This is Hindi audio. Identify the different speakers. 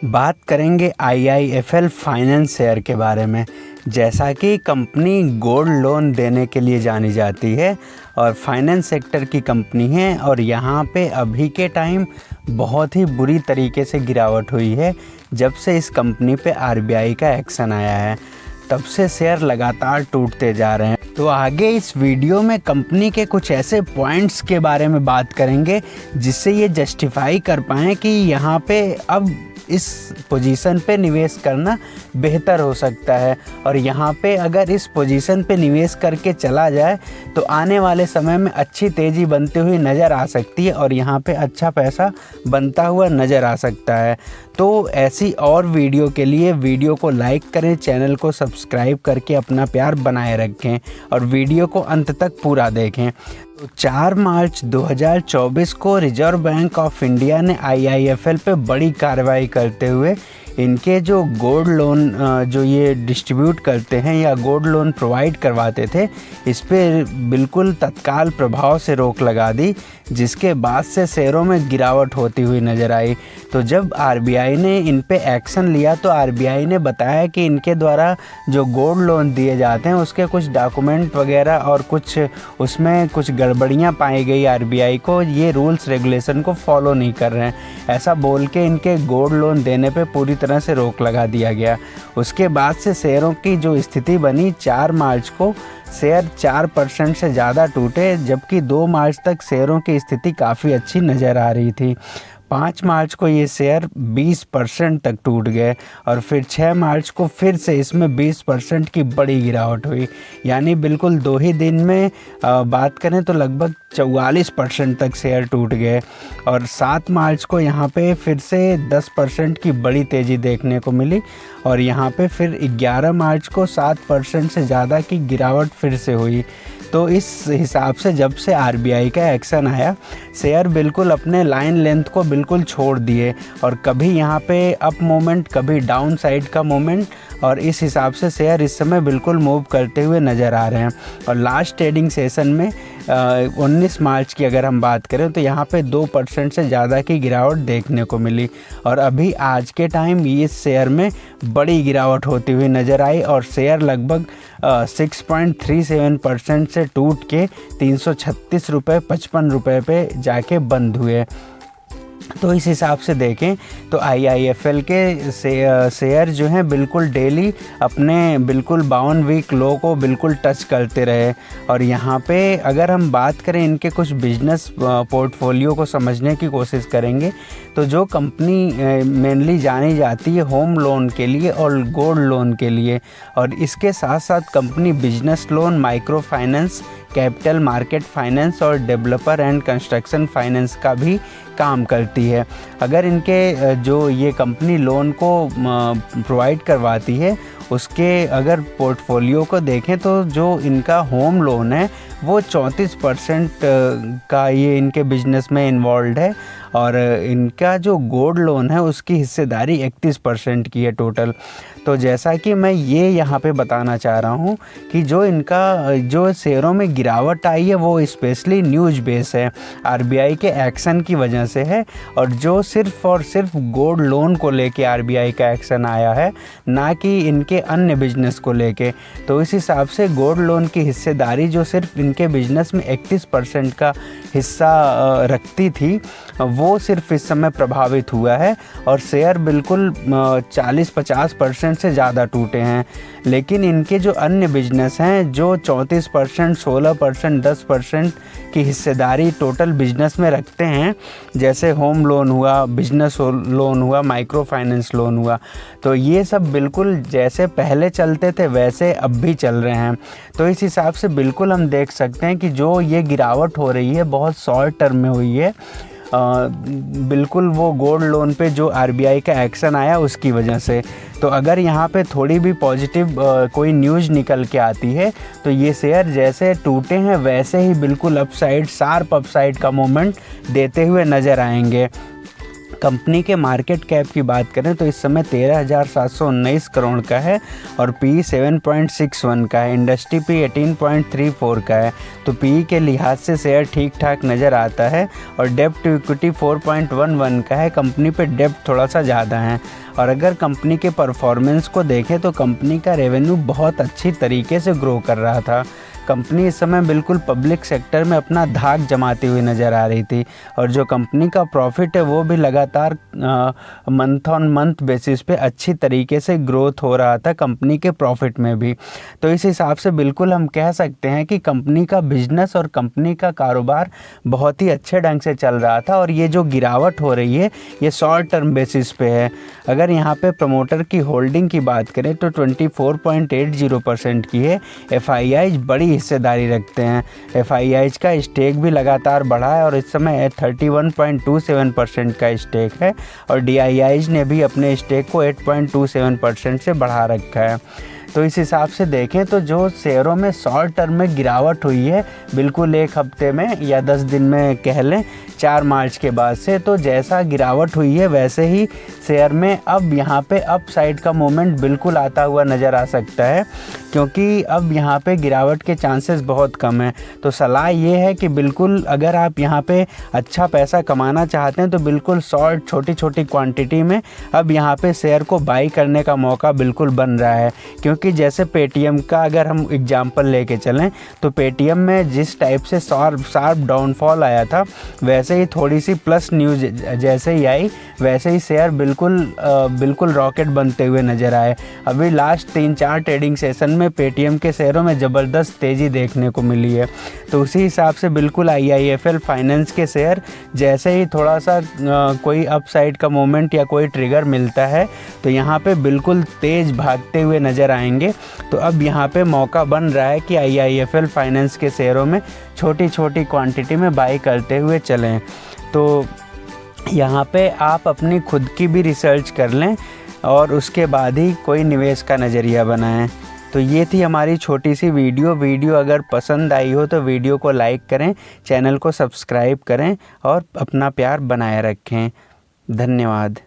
Speaker 1: बात करेंगे IIFL फाइनेंस शेयर के बारे में। जैसा कि कंपनी गोल्ड लोन देने के लिए जानी जाती है और फाइनेंस सेक्टर की कंपनी है और यहाँ पे अभी के टाइम बहुत ही बुरी तरीके से गिरावट हुई है। जब से इस कंपनी पे RBI का एक्शन आया है तब से शेयर लगातार टूटते जा रहे हैं। तो आगे इस वीडियो में कंपनी के कुछ ऐसे पॉइंट्स के बारे में बात करेंगे जिससे ये जस्टिफाई कर पाएँ कि यहाँ पे अब इस पोजीशन पे निवेश करना बेहतर हो सकता है। और यहाँ पे अगर इस पोजीशन पे निवेश करके चला जाए तो आने वाले समय में अच्छी तेज़ी बनती हुई नज़र आ सकती है और यहाँ पे अच्छा पैसा बनता हुआ नज़र आ सकता है। तो ऐसी और वीडियो के लिए वीडियो को लाइक करें, चैनल को सब्सक्राइब करके अपना प्यार बनाए रखें और वीडियो को अंत तक पूरा देखें। तो 4 मार्च 2024 को रिजर्व बैंक ऑफ इंडिया ने IIFL पे बड़ी कार्रवाई करते हुए इनके जो गोल्ड लोन जो ये डिस्ट्रीब्यूट करते हैं या गोल्ड लोन प्रोवाइड करवाते थे, इस पे बिल्कुल तत्काल प्रभाव से रोक लगा दी, जिसके बाद से शेयरों में गिरावट होती हुई नज़र आई। तो जब RBI ने इन पे एक्शन लिया तो RBI ने बताया कि इनके द्वारा जो गोल्ड लोन दिए जाते हैं उसके कुछ डॉक्यूमेंट वगैरह और कुछ उसमें कुछ गड़बड़ियाँ पाई गई। RBI को ये रूल्स रेगुलेशन को फॉलो नहीं कर रहे हैं, ऐसा बोल के इनके गोल्ड लोन देने पे पूरी तरह से रोक लगा दिया गया। उसके बाद से शेयरों की जो स्थिति बनी, 4 मार्च को शेयर 4% से ज़्यादा टूटे, जबकि 2 मार्च तक शेयरों की स्थिति काफ़ी अच्छी नज़र आ रही थी। 5 मार्च को ये शेयर 20% तक टूट गए और फिर 6 मार्च को फिर से इसमें 20% की बड़ी गिरावट हुई। यानी बिल्कुल 2 ही दिन में बात करें तो लगभग 44% तक शेयर टूट गए। और 7 मार्च को यहाँ पे फिर से 10% की बड़ी तेज़ी देखने को मिली और यहाँ पे फिर 11 मार्च को 7% से ज़्यादा की गिरावट फिर से हुई। तो इस हिसाब से जब से RBI का एक्शन आया, शेयर बिल्कुल अपने लाइन लेंथ को बिल्कुल छोड़ दिए और कभी यहाँ पे अप मोमेंट, कभी डाउन साइड का मोमेंट, और इस हिसाब से शेयर इस समय बिल्कुल मूव करते हुए नज़र आ रहे हैं। और लास्ट ट्रेडिंग सेशन में 19 मार्च की अगर हम बात करें तो यहाँ पे 2% से ज़्यादा की गिरावट देखने को मिली और अभी आज के टाइम इस शेयर में बड़ी गिरावट होती हुई नज़र आई और शेयर लगभग 6.37% से टूट के 336 रुपये 55 रुपये पे जाके बंद हुए। तो इस हिसाब से देखें तो IIFL के शेयर जो हैं बिल्कुल डेली अपने बिल्कुल 52 वीक लो को बिल्कुल टच करते रहे। और यहाँ पे अगर हम बात करें इनके कुछ बिजनेस पोर्टफोलियो को समझने की कोशिश करेंगे तो जो कंपनी मेनली जानी जाती है होम लोन के लिए और गोल्ड लोन के लिए, और इसके साथ साथ company business loan, micro finance, capital market finance और डेवलपर एंड कंस्ट्रक्शन फाइनेंस का भी काम करती है। अगर इनके जो ये कंपनी लोन को प्रोवाइड करवाती है उसके अगर पोर्टफोलियो को देखें तो जो इनका होम लोन है वो 34% का ये इनके बिजनेस में इन्वॉल्व है और इनका जो गोल्ड लोन है उसकी हिस्सेदारी 31% की है टोटल। तो जैसा कि मैं ये यहाँ पे बताना चाह रहा हूँ कि जो इनका जो शेयरों में गिरावट आई है वो स्पेशली न्यूज़ बेस है, RBI के एक्शन की वजह से है और जो सिर्फ़ और सिर्फ गोल्ड लोन को लेके RBI का एक्शन आया है, ना कि इनके अन्य बिजनेस को लेके। तो इस हिसाब से गोल्ड लोन की हिस्सेदारी जो सिर्फ इनके बिजनेस में 31% का हिस्सा रखती थी वो सिर्फ इस समय प्रभावित हुआ है और शेयर बिल्कुल 40-50% से ज़्यादा टूटे हैं। लेकिन इनके जो अन्य बिजनेस हैं जो 34%, 16%, 10% की हिस्सेदारी टोटल बिजनेस में रखते हैं, जैसे होम लोन हुआ, बिजनेस लोन हुआ, माइक्रो फाइनेंस लोन हुआ, तो ये सब बिल्कुल जैसे पहले चलते थे वैसे अब भी चल रहे हैं। तो इस हिसाब से बिल्कुल हम देख सकते हैं कि जो ये गिरावट हो रही है बहुत शॉर्ट टर्म में हुई है, बिल्कुल वो गोल्ड लोन पे जो RBI का एक्शन आया उसकी वजह से। तो अगर यहाँ पे थोड़ी भी पॉजिटिव कोई न्यूज़ निकल के आती है तो ये शेयर जैसे टूटे हैं वैसे ही बिल्कुल अपसाइड, शार्प अपसाइड का मोमेंट देते हुए नज़र आएंगे। कंपनी के मार्केट कैप की बात करें तो इस समय 13,719 करोड़ का है और पी 7.61 का है। इंडस्ट्री पी 18.34 का है। तो पी के लिहाज से शेयर ठीक ठाक नज़र आता है और डेप्ट टू इक्विटी 4.11 का है। कंपनी पे डेप्ट थोड़ा सा ज़्यादा है। और अगर कंपनी के परफॉर्मेंस को देखें तो कंपनी का रेवेन्यू बहुत अच्छी तरीके से ग्रो कर रहा था। कंपनी इस समय बिल्कुल पब्लिक सेक्टर में अपना धाक जमाती हुई नज़र आ रही थी और जो कंपनी का प्रॉफिट है वो भी लगातार मंथ ऑन मंथ बेसिस पे अच्छी तरीके से ग्रोथ हो रहा था कंपनी के प्रॉफिट में भी। तो इस हिसाब से बिल्कुल हम कह सकते हैं कि कंपनी का बिजनेस और कंपनी का कारोबार बहुत ही अच्छे ढंग से चल रहा था। और ये जो गिरावट हो रही है ये शॉर्ट टर्म बेसिस पे है। अगर यहाँ पे प्रमोटर की होल्डिंग की बात करें तो 24.80% की है। FIIs बड़ी हिस्सेदारी रखते हैं। FIIs का स्टेक भी लगातार बढ़ा है और इस समय 31.27% का स्टेक है और DIIs ने भी अपने स्टेक को 8.27% से बढ़ा रखा है। तो इस हिसाब से देखें तो जो शेयरों में शॉर्ट टर्म में गिरावट हुई है बिल्कुल एक हफ्ते में या 10 दिन में कह लें 4 मार्च के बाद से, तो जैसा गिरावट हुई है वैसे ही शेयर में अब यहाँ पे अप साइड का मोमेंट बिल्कुल आता हुआ नज़र आ सकता है, क्योंकि अब यहाँ पे गिरावट के चांसेस बहुत कम हैं। तो सलाह ये है कि बिल्कुल अगर आप यहाँ पे अच्छा पैसा कमाना चाहते हैं तो बिल्कुल शॉर्ट छोटी छोटी क्वांटिटी में अब यहाँ पे शेयर को बाई करने का मौका बिल्कुल बन रहा है। क्योंकि जैसे पेटीएम का अगर हम एग्जांपल लेके चलें तो पेटीएम में जिस टाइप से शार्प डाउनफॉल आया था वैसे ही थोड़ी सी प्लस न्यूज़ जैसे ही आई वैसे ही शेयर बिल्कुल रॉकेट बनते हुए नज़र आए। अभी लास्ट 3-4 ट्रेडिंग सेशन में पेटीएम के शेयरों में ज़बरदस्त तेज़ी देखने को मिली है। तो उसी हिसाब से बिल्कुल IIFL फाइनेंस के शेयर जैसे ही थोड़ा सा कोई अपसाइड का मोमेंट या कोई ट्रिगर मिलता है तो यहाँ पे बिल्कुल तेज़ भागते हुए नज़र आएंगे। तो अब यहाँ पे मौका बन रहा है कि IIFL फाइनेंस के शेयरों में छोटी छोटी क्वांटिटी में बाई करते हुए चलें। तो यहाँ पे आप अपनी खुद की भी रिसर्च कर लें और उसके बाद ही कोई निवेश का नज़रिया बनाएं। तो ये थी हमारी छोटी सी वीडियो अगर पसंद आई हो तो वीडियो को लाइक करें, चैनल को सब्सक्राइब करें और अपना प्यार बनाए रखें। धन्यवाद।